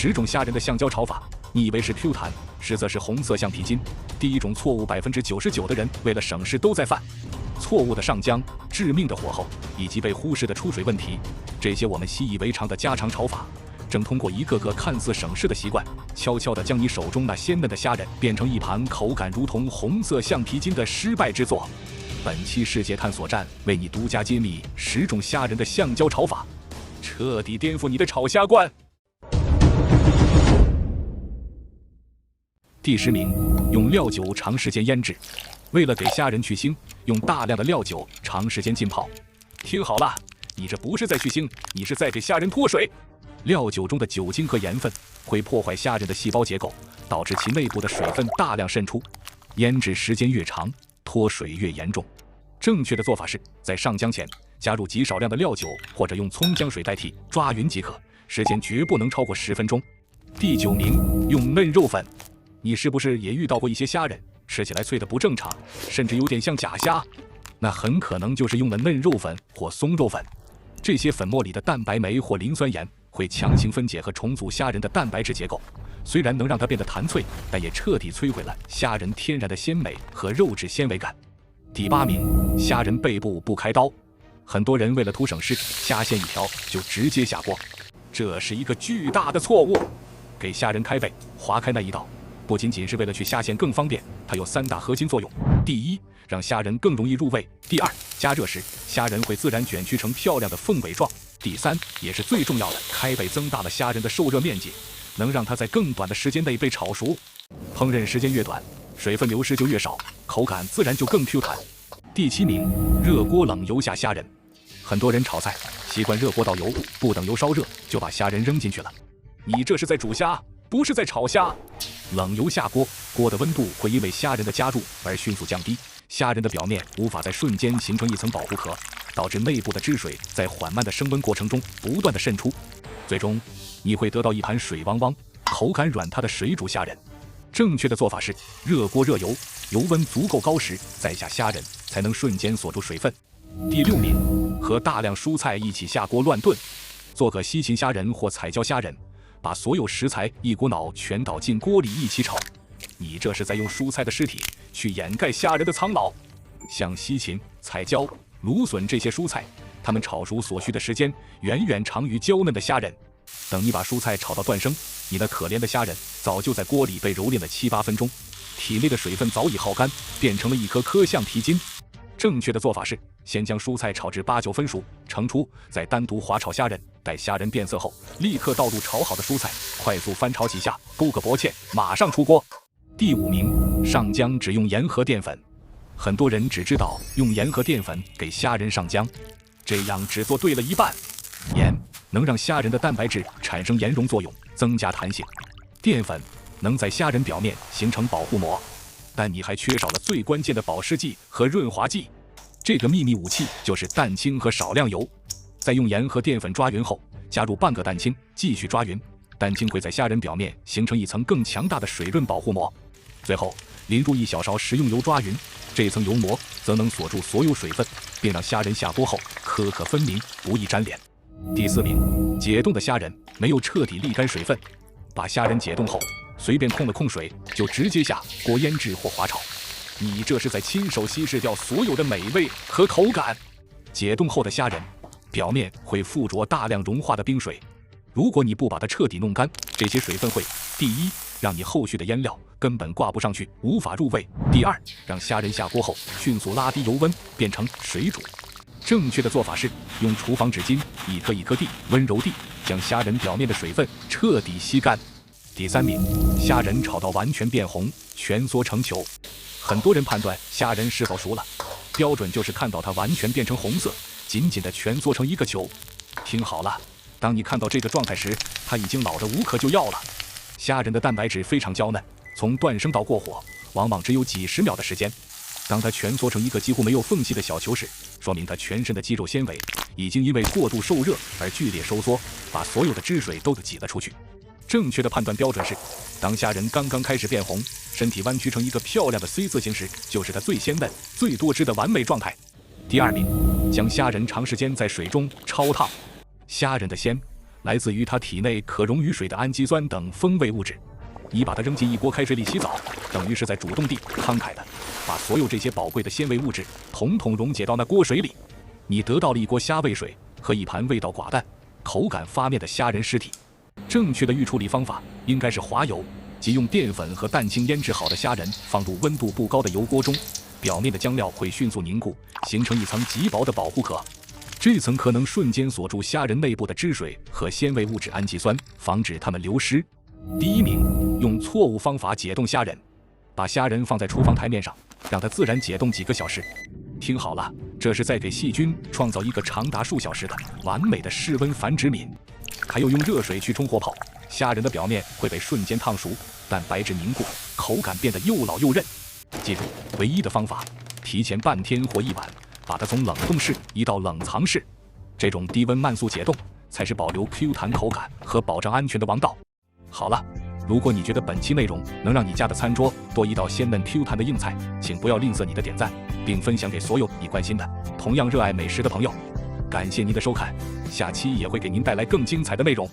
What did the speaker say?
10种虾仁的橡胶炒法，你以为是 Q 弹，实则是红色橡皮筋。第一种错误，99%的人为了省事都在犯。错误的上浆、致命的火候以及被忽视的出水问题，这些我们习以为常的家常炒法，正通过一个个看似省事的习惯，悄悄地将你手中那鲜嫩的虾仁变成一盘口感如同红色橡皮筋的失败之作。本期世界探索站为你独家揭秘10种虾仁的橡胶炒法，彻底颠覆你的炒虾观。第10名，用料酒长时间腌制。为了给虾仁去腥，用大量的料酒长时间浸泡。听好了，你这不是在去腥，你是在给虾仁脱水。料酒中的酒精和盐分会破坏虾仁的细胞结构，导致其内部的水分大量渗出。腌制时间越长，脱水越严重。正确的做法是在上浆前加入极少量的料酒，或者用葱姜水代替，抓匀即可。时间绝不能超过10分钟。第9名，用嫩肉粉。你是不是也遇到过一些虾仁吃起来脆的不正常，甚至有点像假虾？那很可能就是用了嫩肉粉或松肉粉。这些粉末里的蛋白酶或磷酸盐会强行分解和重组虾仁的蛋白质结构，虽然能让它变得弹脆，但也彻底摧毁了虾仁天然的鲜美和肉质纤维感。第8名，虾仁背部不开刀。很多人为了图省事，虾线一条就直接下锅，这是一个巨大的错误。给虾仁开背，划开那一道，不仅仅是为了去虾线更方便，它有3大核心作用。第一，让虾仁更容易入味。第二，加热时虾仁会自然卷曲成漂亮的凤尾状。第三，也是最重要的，开背增大了虾仁的受热面积，能让它在更短的时间内被炒熟。烹饪时间越短，水分流失就越少，口感自然就更 Q 弹。第7名，热锅冷油下虾仁。很多人炒菜习惯热锅倒油，不等油烧热就把虾仁扔进去了。你这是在煮虾，不是在炒虾。冷油下锅，锅的温度会因为虾仁的加入而迅速降低，虾仁的表面无法在瞬间形成一层保护壳，导致内部的汁水在缓慢的升温过程中不断的渗出，最终你会得到一盘水汪汪、口感软塌的水煮虾仁。正确的做法是热锅热油，油温足够高时再下虾仁，才能瞬间锁住水分。第6名，和大量蔬菜一起下锅乱炖。做个西芹虾仁或彩椒虾仁，把所有食材一股脑全倒进锅里一起炒，你这是在用蔬菜的尸体去掩盖虾仁的苍老。像西芹、彩椒、芦笋这些蔬菜，它们炒熟所需的时间远远长于娇嫩的虾仁。等你把蔬菜炒到断生，你那可怜的虾仁早就在锅里被蹂躏了7、8分钟，体内的水分早已耗干，变成了一颗橡皮筋。正确的做法是先将蔬菜炒至8、9分熟，盛出，再单独滑炒虾仁。待虾仁变色后，立刻倒入炒好的蔬菜，快速翻炒几下，勾个薄芡，马上出锅。第5名，上浆只用盐和淀粉。很多人只知道用盐和淀粉给虾仁上浆，这样只做对了一半。盐能让虾仁的蛋白质产生盐溶作用，增加弹性；淀粉能在虾仁表面形成保护膜，但你还缺少了最关键的保湿剂和润滑剂。这个秘密武器就是蛋清和少量油。在用盐和淀粉抓匀后，加入半个蛋清，继续抓匀。蛋清会在虾仁表面形成一层更强大的水润保护膜。最后淋入1小勺食用油抓匀，这层油膜则能锁住所有水分，并让虾仁下锅后颗颗分明，不易粘连。第4名，解冻的虾仁没有彻底沥干水分。把虾仁解冻后，随便控水就直接下锅腌制或滑炒，你这是在亲手稀释掉所有的美味和口感。解冻后的虾仁表面会附着大量融化的冰水，如果你不把它彻底弄干，这些水分会：第一，让你后续的腌料根本挂不上去，无法入味；第二，让虾仁下锅后迅速拉低油温，变成水煮。正确的做法是用厨房纸巾一颗一颗地温柔地将虾仁表面的水分彻底吸干。第3名，虾仁炒到完全变红，蜷缩成球。很多人判断虾仁是否熟了，标准就是看到它完全变成红色，紧紧地蜷缩成一个球。听好了，当你看到这个状态时，它已经老得无可救药了。虾仁的蛋白质非常娇嫩，从断生到过火往往只有几十秒的时间。当它蜷缩成一个几乎没有缝隙的小球时，说明它全身的肌肉纤维已经因为过度受热而剧烈收缩，把所有的汁水都挤了出去。正确的判断标准是，当虾仁刚刚开始变红，身体弯曲成一个漂亮的 C 字形时，就是它最鲜嫩、最多汁的完美状态。第2名，将虾仁长时间在水中焯烫。虾仁的鲜来自于它体内可溶于水的氨基酸等风味物质。你把它扔进一锅开水里洗澡，等于是在主动地慷慨的把所有这些宝贵的纤维物质统统溶解到那锅水里。你得到了一锅虾味水和一盘味道寡淡、口感发面的虾仁尸体。正确的预处理方法应该是滑油，即用淀粉和蛋清腌制好的虾仁放入温度不高的油锅中，表面的浆料会迅速凝固，形成一层极薄的保护壳。这层壳能瞬间锁住虾仁内部的汁水和纤维物质氨基酸，防止它们流失。第一名，用错误方法解冻虾仁。把虾仁放在厨房台面上，让它自然解冻几个小时。听好了，这是在给细菌创造一个长达数小时的完美的室温繁殖皿。还有用热水去冲或泡，虾仁的表面会被瞬间烫熟，蛋白质凝固，口感变得又老又韧。记住，唯一的方法，提前半天或一晚把它从冷冻室移到冷藏室。这种低温慢速解冻才是保留 Q 弹口感和保障安全的王道。好了，如果你觉得本期内容能让你家的餐桌多一道鲜嫩 Q 弹的硬菜，请不要吝啬你的点赞，并分享给所有你关心的同样热爱美食的朋友。感谢您的收看，下期也会给您带来更精彩的内容。